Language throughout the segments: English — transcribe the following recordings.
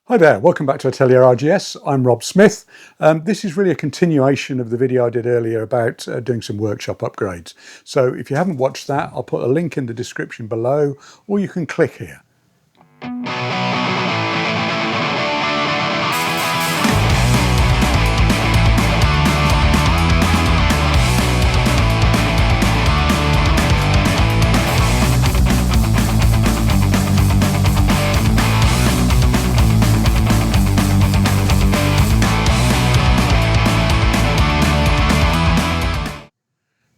Hi there, welcome back to Atelier RGS. I'm Rob Smith. This is really a continuation of the video I did earlier about doing some workshop upgrades. So if you haven't watched that, I'll put a link in the description below, or you can click here.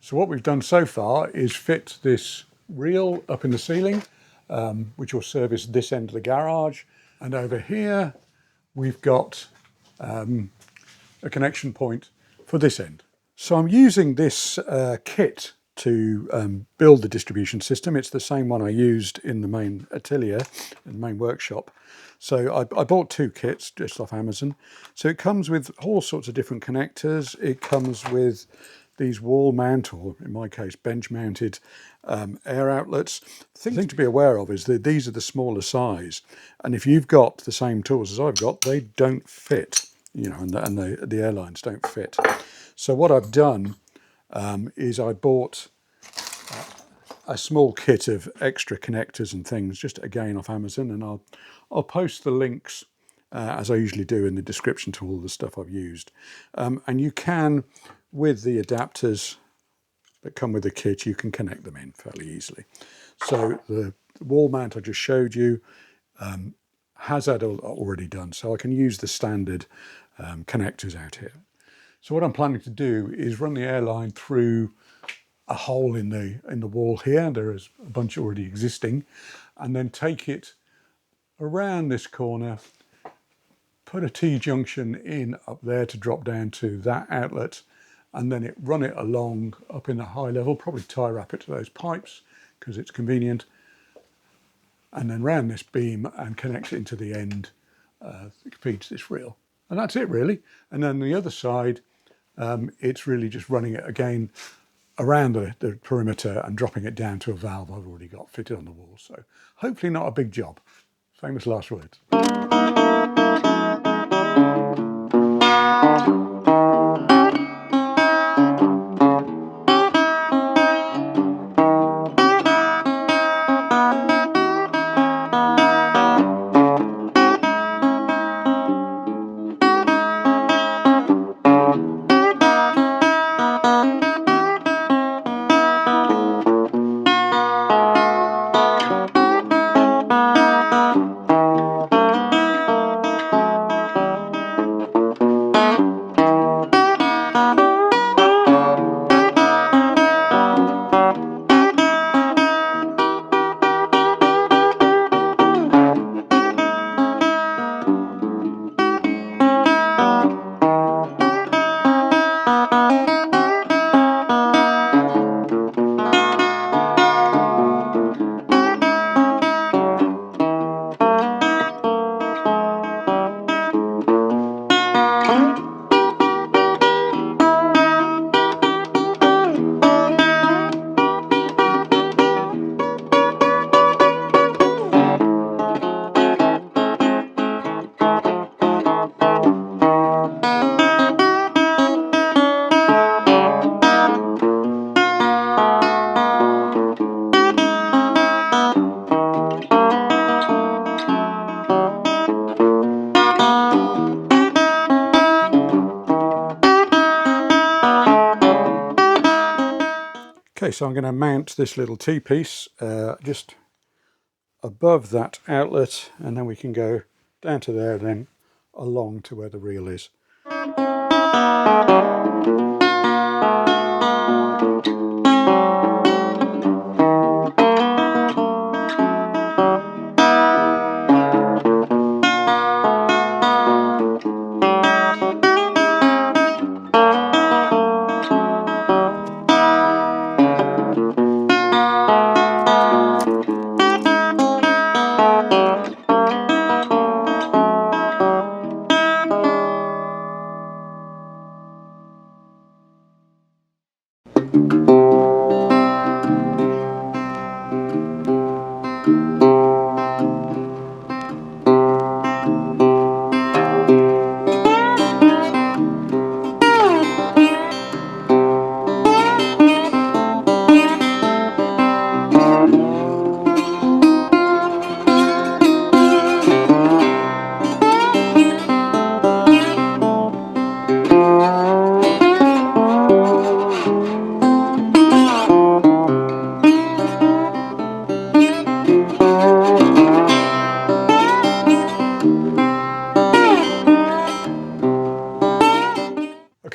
So what we've done so far is fit this reel up in the ceiling, which will service this end of the garage. And over here, we've got a connection point for this end. So I'm using this kit to build the distribution system. It's the same one I used in the main atelier, in the main workshop. So I bought two kits just off Amazon. So it comes with all sorts of different connectors. It comes with these wall mount, or in my case, bench mounted air outlets. The thing to be aware of is that these are the smaller size. And if you've got the same tools as I've got, they don't fit, you know, and the airlines don't fit. So what I've done is I bought a small kit of extra connectors and things, just again off Amazon, and I'll post the links as I usually do in the description to all the stuff I've used. And you can, with the adapters that come with the kit, you can connect them in fairly easily. So the wall mount I just showed you has that already done, so I can use the standard connectors out here. So what I'm planning to do is run the airline through a hole in the wall here. There is a bunch already existing, and then take it around this corner, put a T-junction in up there to drop down to that outlet, and then run it along up in a high level, probably tie wrap it to those pipes because it's convenient, and then round this beam and connect it into the end that feeds this reel. And that's it really. And then the other side, it's really just running it again around the perimeter and dropping it down to a valve I've already got fitted on the wall. So hopefully not a big job. Famous last words. Okay, so I'm going to mount this little T-piece just above that outlet, and then we can go down to there, then along to where the reel is.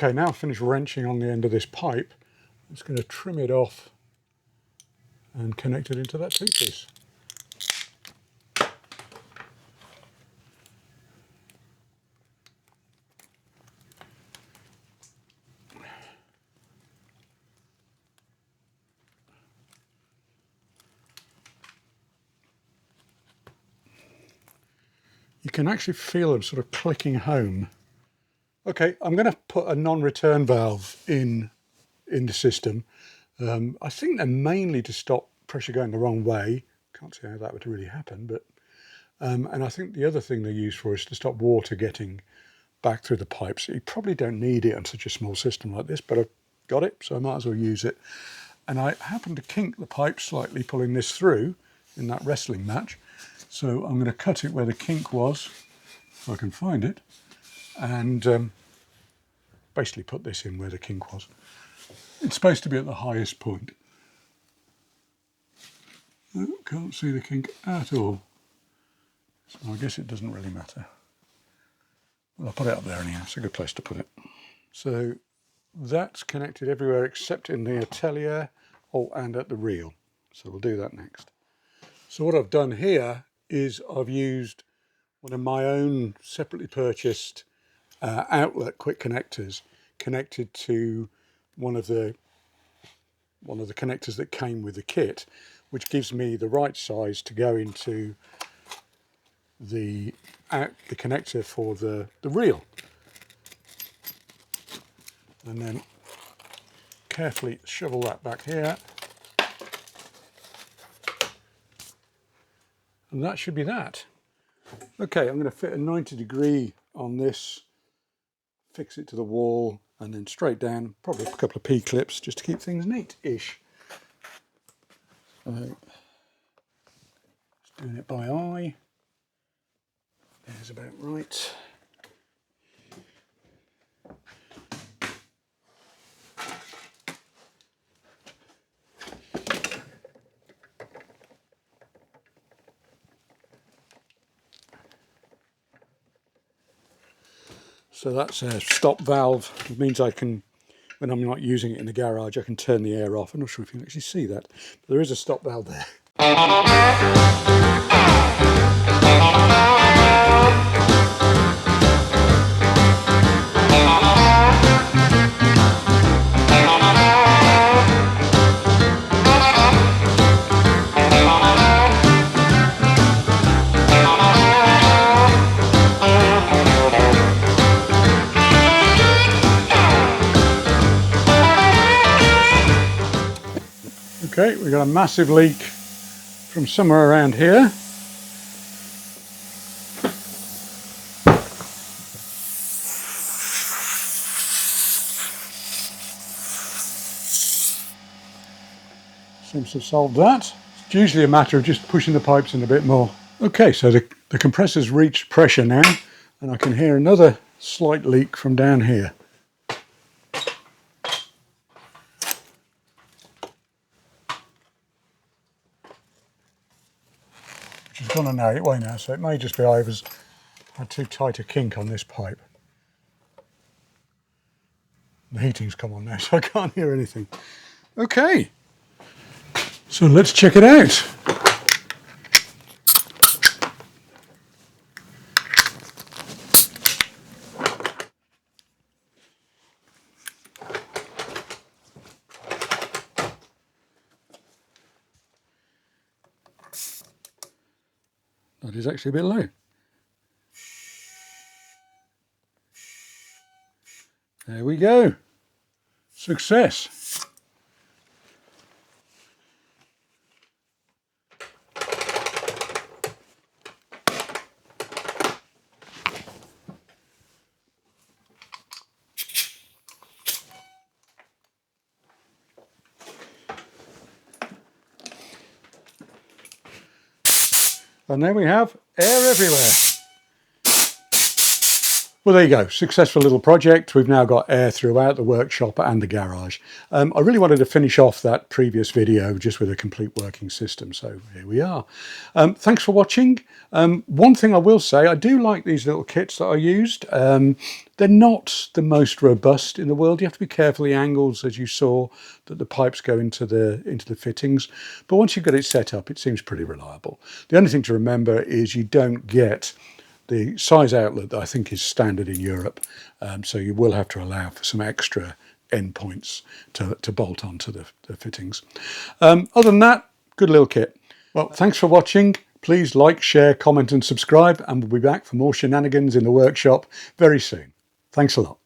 Okay, now I've finished wrenching on the end of this pipe. I'm just going to trim it off and connect it into that two-piece. You can actually feel them sort of clicking home. Okay, I'm going to put a non-return valve in the system. I think they're mainly to stop pressure going the wrong way. Can't see how that would really happen, but and I think the other thing they're used for is to stop water getting back through the pipes. You probably don't need it on such a small system like this, but I've got it, so I might as well use it. And I happen to kink the pipe slightly pulling this through in that wrestling match. So I'm going to cut it where the kink was, if I can find it, and basically put this in where the kink was. It's supposed to be at the highest point. Oh, can't see the kink at all. So I guess it doesn't really matter. Well, I'll put it up there anyhow, it's a good place to put it. So that's connected everywhere except in the Atelier, and at the reel. So we'll do that next. So what I've done here is I've used one of my own separately purchased outlet quick connectors connected to one of the connectors that came with the kit, which gives me the right size to go into the connector for the reel, and then carefully shovel that back here, and that should be that. Okay, I'm going to fit a 90-degree on this, fix it to the wall, and then straight down, probably a couple of P-clips just to keep things neat-ish. Just doing it by eye. There's about right. So that's a stop valve. It means I can, when I'm not using it in the garage, I can turn the air off. I'm not sure if you can actually see that, but there is a stop valve there. Okay, we've got a massive leak from somewhere around here. Seems to have solved that. It's usually a matter of just pushing the pipes in a bit more. Okay, so the compressor's reached pressure now, and I can hear another slight leak from down here. Which is gone a narrow way now, so it may just be I had too tight a kink on this pipe. The heating's come on now, so I can't hear anything. Okay, so let's check it out. That is actually a bit low. There we go. Success. And there we have air everywhere. Well, there you go. Successful little project. We've now got air throughout the workshop and the garage. I really wanted to finish off that previous video just with a complete working system. So here we are. Thanks for watching. One thing I will say, I do like these little kits that I used. They're not the most robust in the world. You have to be careful of the angles, as you saw, that the pipes go into the fittings. But once you've got it set up, it seems pretty reliable. The only thing to remember is you don't get the size outlet that I think is standard in Europe, so you will have to allow for some extra endpoints to bolt onto the fittings. Other than that, good little kit. Well, thanks for watching. Please like, share, comment and subscribe, and we'll be back for more shenanigans in the workshop very soon. Thanks a lot.